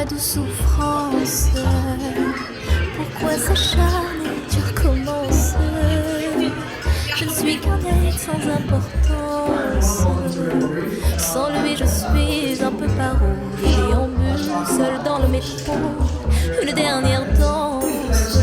douce souffrance. Pourquoi s'acharner, tu recommences? Je ne suis qu'un être sans importance. Sans lui je suis un peu paro. Je déambule seul dans le métro, une dernière danse.